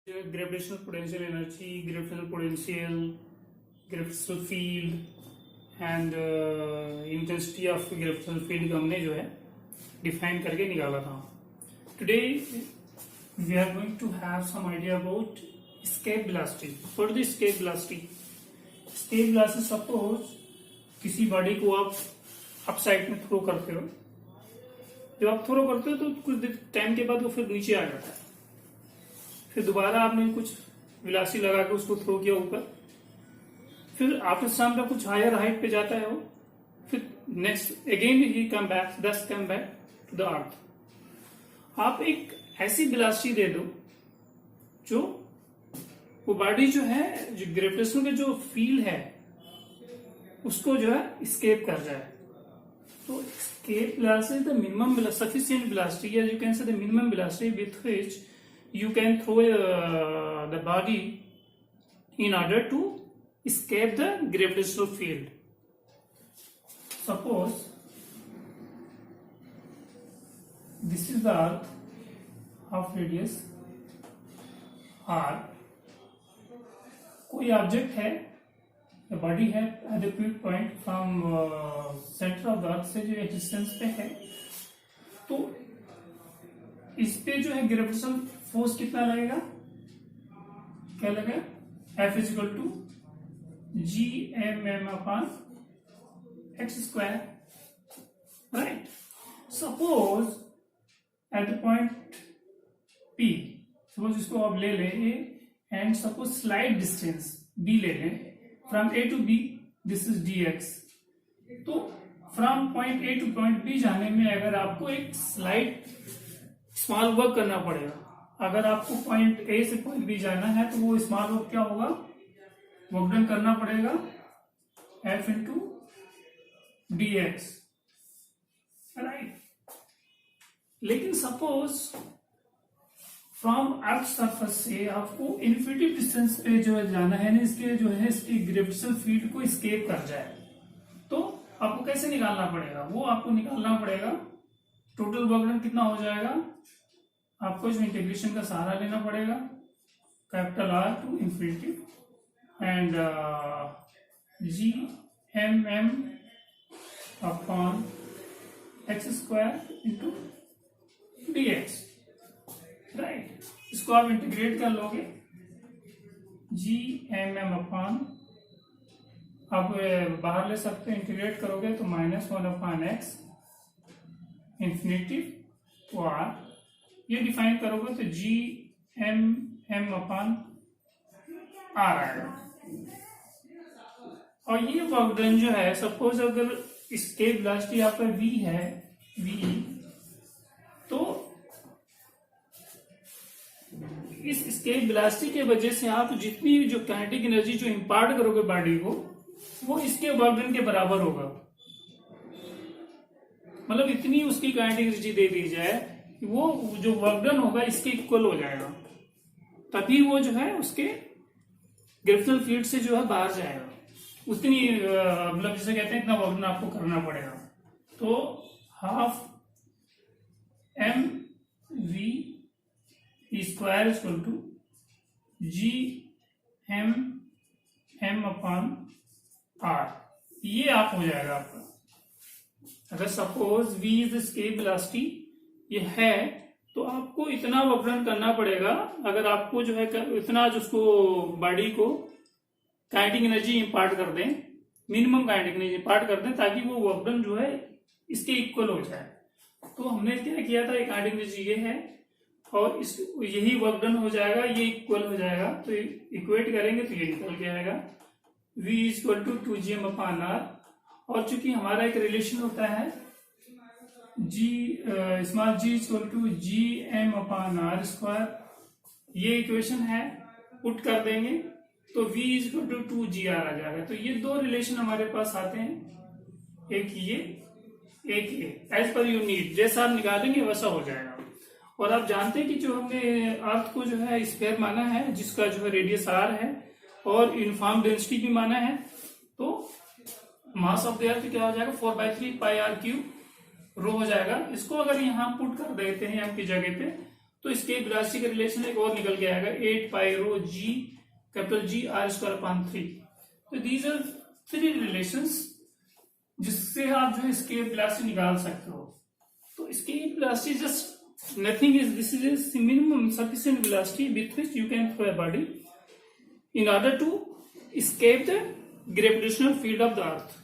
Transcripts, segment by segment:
Gravitational potential energy, gravitational potential, gravitational field and intensity of gravitational field को हमने जो है डिफाइन करके निकाला था. Today we are going to have some idea about escape velocity. What is the escape velocity? Escape velocity, suppose किसी body को आप अप साइड में थ्रो करते हो. जब आप थ्रो करते हो तो कुछ टाइम के बाद वो फिर नीचे आ जाता है. फिर दोबारा आपने कुछ वेलोसिटी लगा के उसको थ्रो किया ऊपर, फिर आफ्टर सम का कुछ हायर हाइट पे जाता है वो, फिर नेक्स्ट अगेन ही come back to the earth. आप एक ऐसी वेलोसिटी दे दो जो वो बॉडी जो है, जो ग्रेविटेशन के जो फील्ड है उसको जो है escape कर जाए. तो escape velocity is the minimum sufficient velocity, as you can say the minimum velocity with which you can throw the body in order to escape the gravitational field. Suppose this is the earth of radius r. कोई object है, body है at the quick point from centre of the अर्थ से जो एक distance पे है, तो इस पे जो है ग्रेविटेशनल फोर्स कितना लगेगा, क्या लगेगा, F is equal to GMM upon x square. Right. Suppose at the point P, suppose इसको आप ले लें and suppose slide distance B ले लें from A to B, this is dx. तो from point A to point B जाने में अगर आपको एक स्लाइड स्मॉल वर्क करना पड़ेगा. अगर आपको पॉइंट A से पॉइंट B जाना है तो वो स्मॉल वर्क क्या होगा, वर्क डन करना पड़ेगा F इंटू dx. राइट. लेकिन सपोज फ्रॉम अर्थ सरफेस से आपको इन्फिनिटी डिस्टेंस पे जो है जाना है ना, इसके जो है इसकी ग्रेविटेशनल फील्ड को एस्केप कर जाए, तो आपको कैसे निकालना पड़ेगा, वो आपको निकालना पड़ेगा. टोटल वर्क डन कितना हो जाएगा, आपको जो इंटीग्रेशन का सहारा लेना पड़ेगा, capital R to infinity and GMM upon x square into dx. Right. इसको आप इंटीग्रेट कर लोगे, GMM अपॉन, आप बाहर ले सकते हैं, इंटीग्रेट करोगे तो -1 upon x infinity to r. ये डिफाइन करोगे तो GMM अपॉन r आएगा. और ये वर्क डन जो है, सपोज अगर escape velocity आपका v है, v, तो इस escape velocity के वजह से आप जितनी जो काइनेटिक एनर्जी जो इंपार्ट करोगे बॉडी को, वो इसके वर्क डन के बराबर होगा. मतलब इतनी उसकी काइनेटिक एनर्जी दे दी जाए कि वो जो वर्क डन होगा इसके इक्वल हो जाएगा, तभी वो जो है उसके ग्रेविटेशनल फील्ड से जो है बाहर जाएगा. उतनी मतलब जिसे कहते हैं इतना वर्क डन आपको करना पड़ेगा. तो half mv square equal to GMM upon r. ये आप हो जाएगा आपका. अगर suppose v is escape velocity ये है, तो आपको इतना वर्क डन करना पड़ेगा. अगर आपको जो है इतना जो उसको बॉडी को काइनेटिक एनर्जी इंपार्ट कर दें, मिनिमम काइनेटिक एनर्जी इंपार्ट कर दें, ताकि वो वर्क डन जो है इसके इक्वल हो जाए. तो हमने क्या किया था, एक काइनेटिक एनर्जी ये है और इस यही वर्क डन हो जाएगा, ये इक्वल हो जाएगा. तो इक्वेट करेंगे तो ये निकल के आएगा v is equal to 2gm upon r. और चूंकि हमारा एक रिलेशन होता है small g equal to GM upon r square, ये इक्वेशन है, पुट कर देंगे तो v is equal to 2gr आ जाएगा. तो ये दो रिलेशन हमारे पास आते हैं, एक ये एक ये, एज पर यू नीड, जैसा आप निकालेंगे वैसा हो जाएगा. और आप जानते हैं कि जो हमने अर्थ को जो है स्फीयर माना है, जिसका जो है रेडियस r है और यूनिफॉर्म डेंसिटी भी माना है, तो मास ऑफ द अर्थ क्या हो जाएगा, 4/3 πr³ रो हो जाएगा. इसको अगर यहाँ पुट कर देते हैं m की जगह पे, तो इसके वेलोसिटी का रिलेशन एक और निकल के आएगा 8 pi rho g capital G R square upon 3। तो दीज आर 3 रिलेशंस जिससे आप जो है इसके वेलोसिटी निकाल सकते हो। तो इसकी velocity just nothing is this is minimum sufficient velocity with which you can throw a body in order to escape the gravitational field of the earth.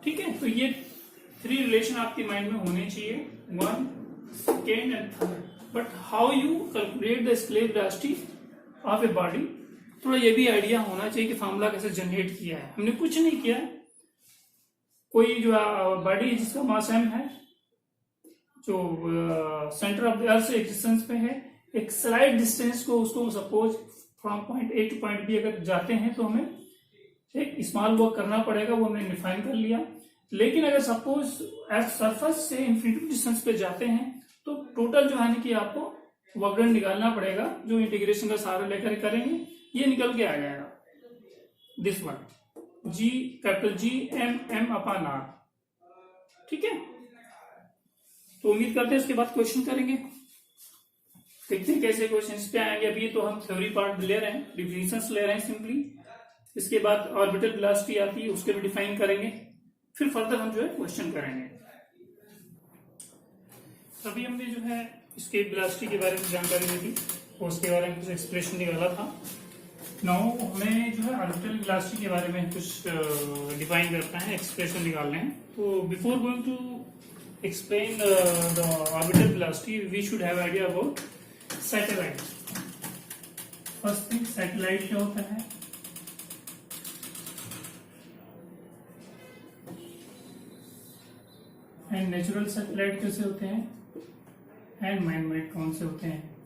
ठीक है, तो ये 3 रिलेशन आपके माइंड में होने चाहिए, 1, 2 and 3। But how you calculate the slave velocity of a body, थोड़ा ये भी आइडिया होना चाहिए कि फॉर्मूला कैसे जनरेट किया है। हमने कुछ नहीं किया, कोई जो बॉडी जिसका मास m है, जो सेंटर ऑफ द अर्थ से एक डिस्टेंस पे है, एक स्लाइड डिस्टेंस को उसको suppose from point A to point B अगर जाते हैं तो हमें एक स्मॉल वर्क करना पड़ेगा, वो हमने डिफाइन कर लिया। लेकिन अगर सपोज एज सरफेस से इन्फिनिटी डिस्टेंस पे जाते हैं तो टोटल जो है ना कि आपको वर्क डन निकालना पड़ेगा, जो इंटीग्रेशन का सहारा लेकर करेंगे ये निकल के आ जाएगा this one G capital G M M upon R. ठीक है, तो उम्मीद करते हैं इसके बाद क्वेश्चन करेंगे, देखते हैं कैसे क्वेश्चन पे आएंगे। अभी तो हम थ्योरी पार्ट ले रहे हैं, डिफिनेशंस ले रहे हैं सिंपली, इसके बाद ऑर्बिटल वेलोसिटी आती है उसके भी डिफाइन करेंगे, फिर फर्दर हम जो है क्वेश्चन करेंगे। अभी हमने जो है इसके वेलोसिटी के बारे में जानकारी दी थी और उसके बारे में कुछ एक्सप्रेशन निकाला था। नाउ हमें जो है ऑर्बिटल वेलोसिटी के बारे में कुछ डिफाइन करना है, एक्सप्रेशन निकालने हैं। तो before going to explain the orbital velocity we should have idea about satellite. First thing, satellite क्या होता है? एंड नेचुरल सैटेलाइट कैसे होते हैं, एंड मैन मेड कौन से होते हैं?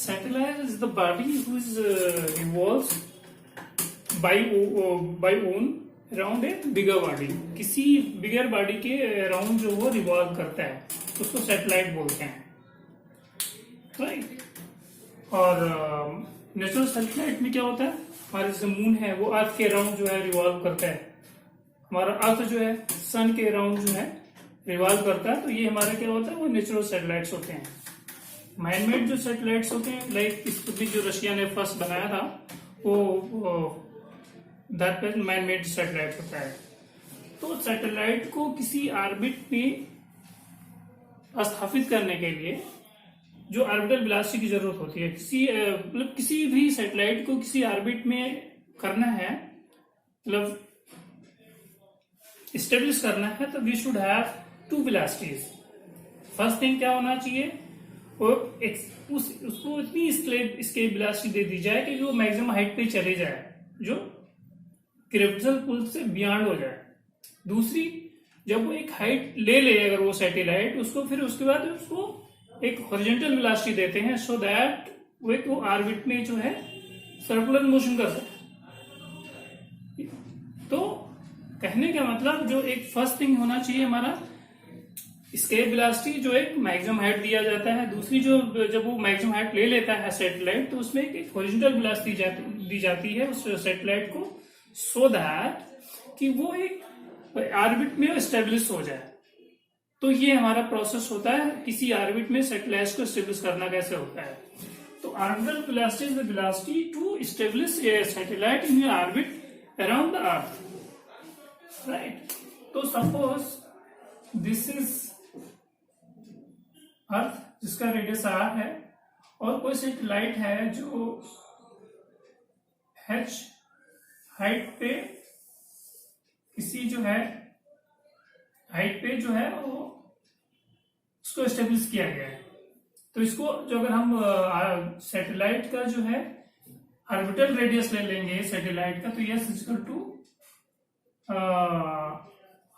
Satellite is the body whose revolves by own around a bigger body। किसी बिगर बॉडी के अराउंड जो वो रिवॉल्व करता है उसको सैटेलाइट बोलते हैं, राइट। और नेचुरल सैटेलाइट में क्या होता है, हमारा जैसे मून है वो अर्थ के अराउंड जो है रिवॉल्व करता है, हमारा अर्थ जो है सन के अराउंड जो है रिवॉल्व करता है। तो ये हमारा क्या होता है, वो नेचुरल सैटेलाइट्स होते हैं। मैनमेड जो सैटेलाइट्स होते हैं, लाइक स्पुतनिक जो रशिया ने फर्स्ट बनाया था वो दैट पे मैनमेड सैटेलाइट होता है। तो सैटेलाइट को किसी ऑर्बिट में स्थापित करने के लिए जो ऑर्बिटल वेलोसिटी की जरूरत होती है, मतलब किसी भी सैटेलाइट को किसी ऑर्बिट में करना है, मतलब स्टेब्लिश करना है, तो we should have 2 velocities. First thing क्या होना चाहिए, और उसको इतनी इसके वेलोसिटी दे दी जाए कि जो मैक्सिमम हाइट पे चले जाए, जो ग्रेविटेशनल पुल से बियॉन्ड हो जाए। दूसरी, जब वो एक हाइट ले ले अगर वो सैटेलाइट, उसको फिर उसके बाद उसको एक हॉरिजॉन्टल वेलोसिटी देते हैं सो दैट वो ऑर्बिट में जो है सर्कुलर मोशन कर सके। तो कहने का मतलब जो एक फर्स्ट थिंग होना चाहिए हमारा स्केप वेलोसिटी, जो एक मैक्सिमम हाइट दिया जाता है। दूसरी, जो जब वो मैक्सिमम हाइट ले लेता है सैटेलाइट तो उसमें एक हॉरिजॉन्टल वेलोसिटी दी जाती है उस सैटेलाइट को, सो दैट कि वो एक ऑर्बिट में स्टेब्लिश हो जाए। तो ये हमारा प्रोसेस होता है, किसी ऑर्बिट में सैटेलाइट को स्टेब्लिश करना कैसे होता है। तो orbital velocity is the velocity to establish a satellite in orbit around the earth, right. तो सपोज दिस इज अर्थ जिसका रेडियस r है, और कोई सैटेलाइट है जो h हाइट पे किसी जो है हाइट पे जो है वो उसको एस्टेब्लिश किया गया है। तो इसको जो अगर हम सैटेलाइट का जो है ऑर्बिटल रेडियस ले लेंगे सैटेलाइट का, तो यह equal to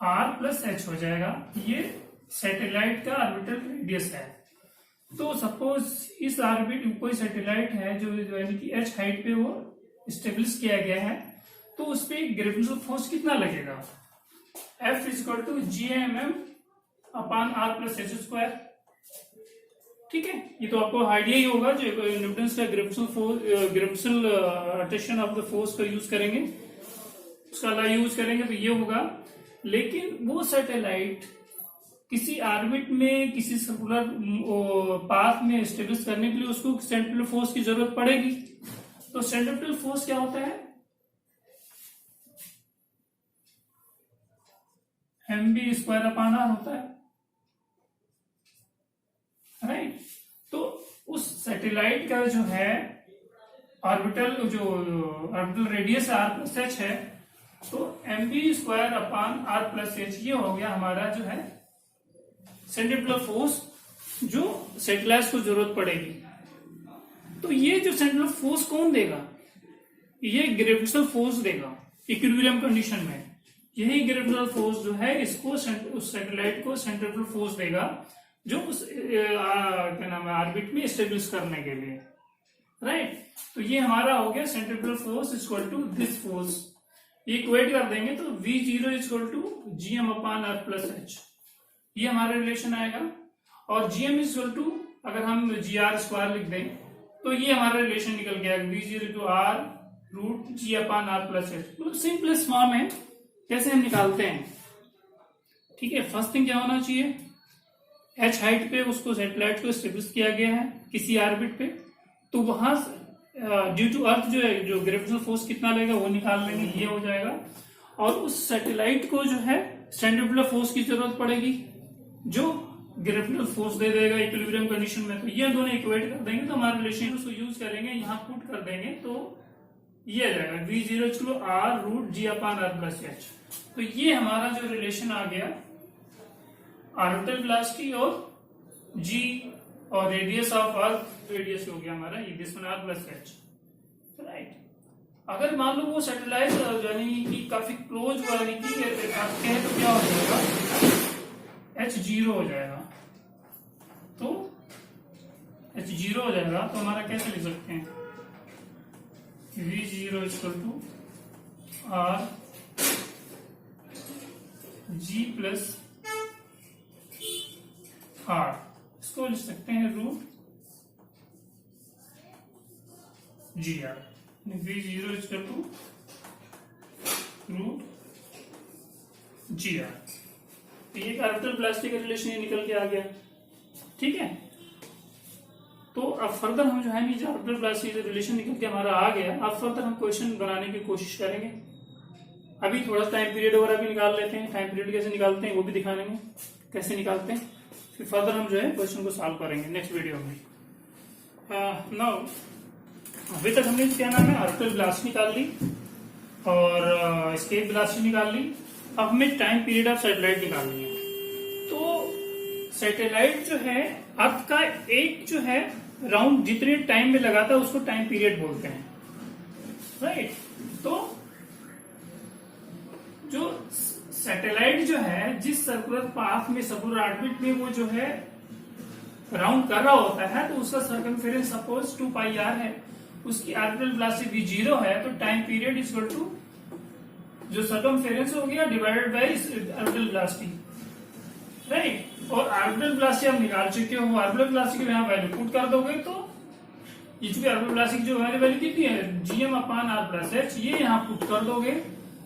r plus h हो जाएगा। ये सैटेलाइट का ऑर्बिटल रेडियस है। तो सपोज इस ऑर्बिट कोई सैटेलाइट है जो यानी कि h हाइट पे वो स्टेब्लिश किया गया है, तो उस पर ग्रेविटेशनल फोर्स कितना लगेगा, F equal to GMM upon R plus h square. ठीक है, ये तो आपको आइडिया ही होगा, जो न्यूटन का gravitational attraction of the force का यूज करेंगे, उसका ला यूज करेंगे तो ये होगा लेकिन वो सैटेलाइट किसी ऑर्बिट में किसी सर्कुलर पाथ में एस्टेब्लिश करने के लिए उसको सेंट्रिपेटल फोर्स की जरूरत पड़ेगी। तो सेंट्रिपेटल फोर्स क्या होता है? mv²/r होता है, राइट। तो उस सैटेलाइट का जो है ऑर्बिटल रेडियस r+h है, तो mv²/r+h ये हो गया हमारा जो है सेंट्रिपेटल फोर्स जो सैटेलाइट को जरूरत पड़ेगी। तो ये जो सेंट्रिपेटल फोर्स कौन देगा? ये ग्रेविटेशनल फोर्स देगा इक्विलिब्रियम कंडीशन में। यही ग्रेविटेशनल फोर्स जो है इसको उस सैटेलाइट को सेंट्रिपेटल फोर्स देगा जो उस क्या नाम है ऑर्बिट में एस्टेब्लिश करने के लिए, राइट। तो ये हमारा हो गया centripetal force equal to this force. ये इक्वेट कर देंगे तो V0 इक्वल टू gm/r+h, ये हमारा रिलेशन आएगा। और gm इक्वल टू अगर हम gr² लिख दें तो ये हमारा रिलेशन निकल गया V0 टू r√g/r+h। मतलब सिंपलेस्ट फॉर्म है, कैसे हम निकालते हैं, ठीक है। फर्स्ट थिंग क्या होना चाहिए, h हाइट पे उसको सैटेलाइट को एस्टेब्लिश किया गया है किसी ऑर्बिट पे, तो वहां ड्यू टू अर्थ जो है जो ग्रेविटेशनल फोर्स कितना लेगा वो निकाल लेंगे, ये हो जाएगा। और उस सैटेलाइट को जो है सेंट्रिपेटल फोर्स की जरूरत पड़ेगी जो ग्रेविटेशनल फोर्स दे देगा इक्विलिब्रियम कंडीशन में। तो ये दोनों इक्वेट कर देंगे तो हमारे रिलेशन उसको यूज करेंगे, यहाँ पुट कर देंगे तो ये आ जाएगा V0 इक्वल r√g/r+h। तो ये हमारा जो रिलेशन आ गया ऑर्बिटल वेलोसिटी और g और रेडियस ऑफ अर्थ, रेडियस हो गया हमारा ये दिस वन r+h, राइट। अगर मान लो वो सैटेलाइट यानी कि काफी क्लोज यानी कि रखते हैं तो क्या हो जाएगा, h0 हो जाएगा। तो h0 हो जाएगा तो हमारा कैसे लिख सकते हैं, V0 equal to r g plus r, इसको लिख सकते हैं √gr। V0 equal to √gr। तो ये ऑर्बिटल वेलोसिटी का रिलेशन ये निकल के आ गया, ठीक है। तो अब फर्दर हम जो है नीचे ऑर्बिटल वेलोसिटी रिलेशन निकल के हमारा आ गया, अब फर्दर हम क्वेश्चन बनाने की कोशिश करेंगे। अभी थोड़ा टाइम पीरियड वगैरह भी निकाल लेते हैं, टाइम पीरियड कैसे निकालते हैं वो भी दिखा देंगे कैसे निकालते हैं, फिर फर्दर हम जो है क्वेश्चन को सॉल्व करेंगे नेक्स्ट वीडियो में। नाउ अभी तक हमने क्या नाम है ऑर्बिटल वेलोसिटी निकाल ली और एस्केप वेलोसिटी निकाल ली। अब हमें टाइम पीरियड ऑफ सैटेलाइट निकालनी है। तो सैटेलाइट जो है अर्थ का एक जो है राउंड जितने टाइम में लगाता है उसको टाइम पीरियड बोलते हैं, राइट। तो जो सैटेलाइट जो है जिस सर्कुलर पाथ में सर्कुलर ऑर्बिट में वो जो है राउंड कर रहा होता है तो उसका सर्कमफेरेंस सपोज 2πr है, उसकी ऑर्बिटल वेलोसिटी V0 है, तो टाइम पीरियड इक्वल टू जो सर्कमफेरेंस हो गया divided by orbital velocity, right. और ऑर्बिटल वेलोसिटी आप निकाल चुके हो, ऑर्बिटल वेलोसिटी की यहाँ वैल्यू पुट कर दोगे तो ये चूंकि ऑर्बिटल वेलोसिटी जो वैल्यू कितनी है gm/r+h, ये यहाँ पुट कर दोगे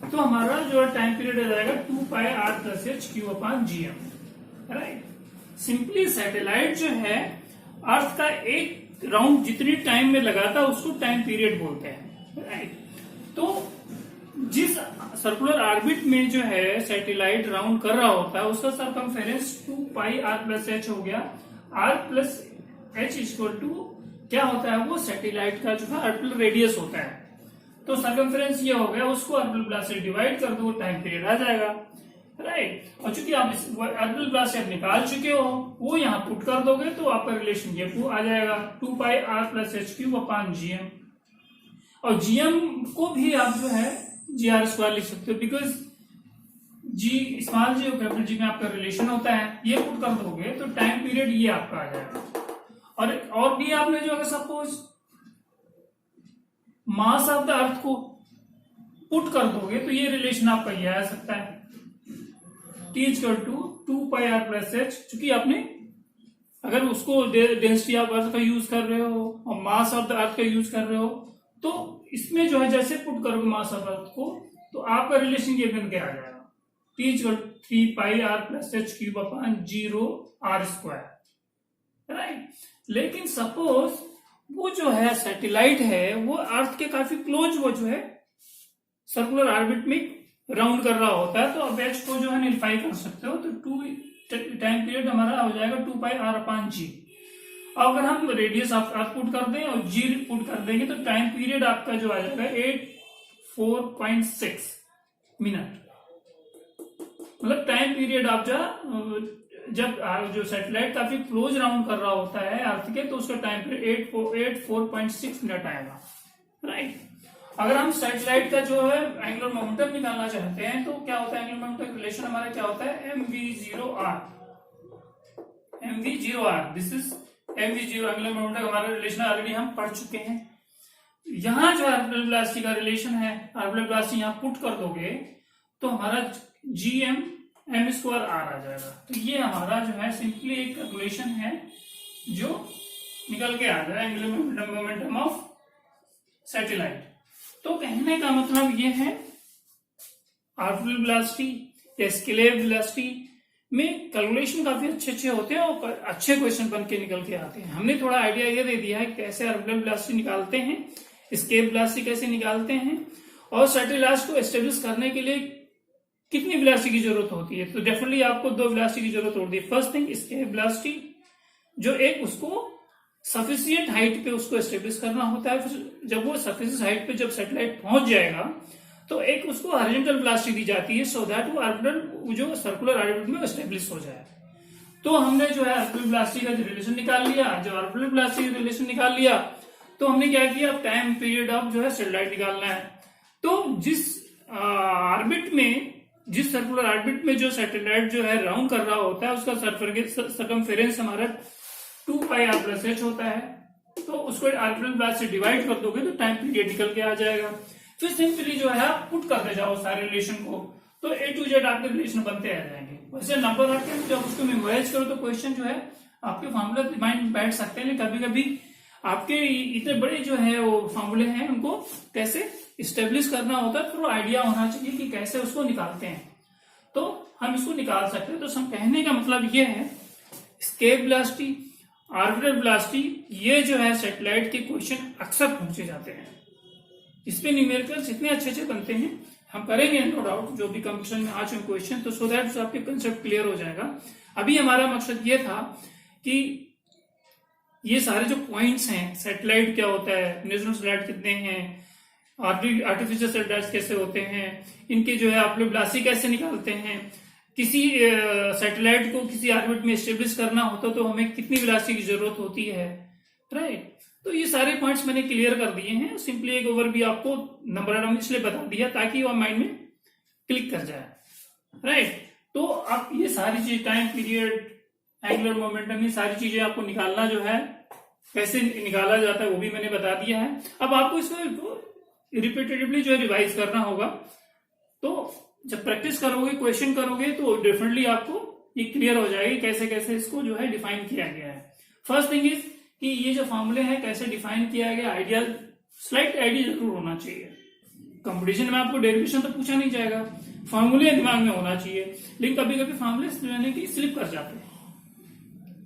तो हमारा जो टाइम पीरियड आ जाएगा 2πr+h/gm, राइट। सिंपली सैटेलाइट जो है अर्थ का एक राउंड जितनी टाइम में लगाता है उसको टाइम पीरियड बोलते हैं, राइट। तो जिस सर्कुलर ऑर्बिट में जो है सैटेलाइट राउंड कर रहा होता है उसका सर्कमफेरेंस 2πr+h हो गया। r+h इक्वल टू क्या होता है, वो सैटेलाइट का जो है ऑर्बिटल रेडियस होता है। तो सर्कमफेरेंस ये हो गया, उसको ऑर्बिटल वेलोसिटी डिवाइड कर दो टाइम पीरियड आ जाएगा, राइट। और चूंकि आप ऑर्बिटल वेलोसिटी आप निकाल चुके हो वो यहाँ पुट कर दोगे तो आपका रिलेशन ये आ जाएगा 2πr+h3/gm। और gm को भी आप जो है gr² लिख सकते हो, बिकॉज जी स्मॉल जी और कैपिटल जी में आपका रिलेशन होता है, ये पुट कर दोगे तो टाइम पीरियड ये आपका आ जाएगा। और भी आपने जो अगर सपोज मास ऑफ द अर्थ को पुट कर दोगे तो ये रिलेशन आपका ये आ सकता है T इक्वल टू 2πr+h। चूंकि आपने अगर उसको डेंसिटी ऑफ अर्थ का यूज कर रहे हो और मास ऑफ द अर्थ का यूज कर रहे हो तो इसमें जो है जैसे पुट करोगे मास ऑफ अर्थ को तो आपका रिलेशन ये बन के आ जाएगा, T is equal to 3 pi r plus h cube upon 0 r square, right. लेकिन सपोज वो जो है सैटेलाइट है वो अर्थ के काफी क्लोज वो जो है सर्कुलर ऑर्बिट में राउंड कर रहा होता है, तो अब h को जो है निलिफाई कर सकते हो, तो 2 टाइम पीरियड हमारा हो जाएगा 2 पाई r अपॉन g। अगर हम रेडियस अर्थ पुट कर दें और g पुट कर देंगे तो टाइम पीरियड आपका जो आ जाएगा 84.6 मिनट। मतलब टाइम पीरियड आप जब जो सैटेलाइट काफी क्लोज राउंड कर रहा होता है अर्थ के, तो उसका टाइम पीरियड 84.6 मिनट आएगा, राइट। अगर हम सैटेलाइट का जो है एंगुलर मोमेंटम निकालना चाहते हैं तो क्या होता है, एंगुलर मोमेंटम रिलेशन हमारा क्या होता है, mv0r। This is mv0 angular momentum हमारा रिलेशन ऑलरेडी हम पढ़ चुके हैं। यहां जो ऑर्बिटल वेलोसिटी का रिलेशन है, ऑर्बिटल वेलोसिटी यहां पुट कर दोगे तो हमारा gm m स्क्वायर r आ जाएगा। तो ये हमारा जो है सिंपली एक कैलकुलेशन है जो निकल के आ जाए एंगुलर मोमेंटम ऑफ सैटेलाइट। तो कहने का मतलब ये है ऑर्बिटल वेलोसिटी या स्केलर वेलोसिटी में कैलकुलेशन काफी अच्छे होते हैं और अच्छे क्वेश्चन बन के निकल के आते हैं। हमने थोड़ा आइडिया ये दे दिया है कैसे ऑर्बिटल वेलोसिटी निकालते हैं, स्केलर वेलोसिटी कैसे निकालते हैं, और सैटेलाइट को एस्टेब्लिश करने के लिए कितनी वेलोसिटी की जरूरत होती है। तो डेफिनेटली आपको 2 वेलोसिटी की जरूरत होती है। फर्स्ट थिंग स्केलर वेलोसिटी, जो एक उसको सफिशिएंट हाइट पे उसको एस्टेब्लिश करना होता है। फिर जब वो सफिशिएंट हाइट पे जब सैटेलाइट पहुंच जाएगा तो एक उसको हॉरिजॉन्टल वेलोसिटी दी जाती है सो दैट वो ऑर्बिटल जो सर्कुलर ऑर्बिट में एस्टेब्लिश हो जाए। तो हमने जो है ऑर्बिटल वेलोसिटी का रिलेशन निकाल लिया। जब ऑर्बिटल वेलोसिटी रिलेशन निकाल लिया तो हमने क्या किया, अब टाइम पीरियड ऑफ जो है सैटेलाइट निकालना है। तो जिस ऑर्बिट में, जिस सर्कुलर ऑर्बिट में जो सैटेलाइट जो है राउंड कर रहा होता है उसका सर्कमफेरेंस हमारा 2 पाई r प्लस h होता है। तो उसको ऑर्बिटल वेलोसिटी से डिवाइड कर दोगे तो टाइम पीरियड निकल के आ जाएगा। फिर सिंपली जो है आप पुट करते जाओ सारे रिलेशन को, तो A to Z आपके रिलेशन बनते आ जाएंगे। वैसे नंबर रख के जब उसको मेमोराइज करो तो क्वेश्चन जो है आपके फॉर्मूला माइंड में बैठ सकते हैं, लेकिन कभी कभी आपके इतने बड़े जो है वो फॉर्मूले हैं उनको कैसे स्टेब्लिश करना होता है, तो आइडिया होना चाहिए कि कैसे उसको निकालते हैं। तो हम इसको निकाल सकते हैं। तो कहने का मतलब ये है स्केलर वेलोसिटी, ऑर्बिटल वेलोसिटी, ये जो है सैटेलाइट के क्वेश्चन अक्सर पूछे जाते हैं। इसपे न्यूमेरिकल्स इतने अच्छे बनते हैं, हम करेंगे नो डाउट जो भी कंपटीशन में आ चुके क्वेश्चन, तो सो दैट आपके कंसेप्ट क्लियर हो जाएगा। अभी हमारा मकसद ये था कि ये सारे जो पॉइंट्स हैं, सैटेलाइट क्या होता है, नेचुरल सैटेलाइट कितने हैं, आर्टिफिशियल सैटेलाइट कैसे होते हैं, इनके जो है आप लोग वेलोसिटी कैसे निकालते हैं, किसी सैटेलाइट को किसी ऑर्बिट में एस्टेब्लिश करना होता तो हमें कितनी वेलोसिटी की जरूरत होती है, राइट। तो ये सारे पॉइंट्स मैंने क्लियर कर दिए हैं। सिंपली एक ओवरव्यू आपको नंबर इसलिए बता दिया ताकि वो माइंड में क्लिक कर जाए, राइट। तो आप ये सारी चीज, टाइम पीरियड, एंगुलर मोमेंटम, ये सारी चीजें आपको निकालना जो है कैसे निकाला जाता है वो भी मैंने बता दिया है। अब आपको इसको रिपीटेटिवली जो है रिवाइज करना होगा। तो जब प्रैक्टिस करोगे, क्वेश्चन करोगे, तो डेफिनेटली आपको ये क्लियर हो जाएगी कैसे कैसे इसको जो है डिफाइन किया गया है। फर्स्ट थिंग इज कि ये जो फॉर्मूले हैं कैसे डिफाइन किया गया, आइडिया, स्लाइट आइडिया जरूर होना चाहिए। कंपटीशन में आपको डेरिवेशन तो पूछा नहीं जाएगा, फॉर्मूले दिमाग में होना चाहिए, लेकिन कभी कभी फॉर्मूले यानी कि स्लिप कर जाते हैं।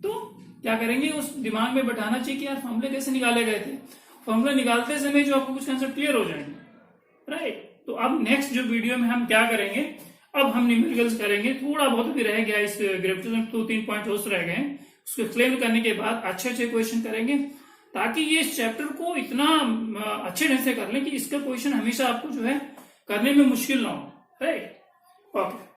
तो क्या करेंगे, उस दिमाग में बैठाना चाहिए कि यार फॉर्मूले कैसे निकाले गए थे। फॉर्मूला निकालते समय जो आपको कुछ कंसेप्ट क्लियर हो जाएंगे, राइट। तो अब नेक्स्ट जो वीडियो में हम क्या करेंगे, अब हम न्यूमेरिकल्स करेंगे। थोड़ा बहुत भी रह गया इस ग्रेविटेशन, 2-3 पॉइंट और रह गए, उसको एक्सप्लेन करने के बाद अच्छे क्वेश्चन करेंगे ताकि ये इस चैप्टर को इतना अच्छे ढंग से कर लें कि इसका क्वेश्चन हमेशा आपको जो है करने में मुश्किल ना हो, राइट। ओके।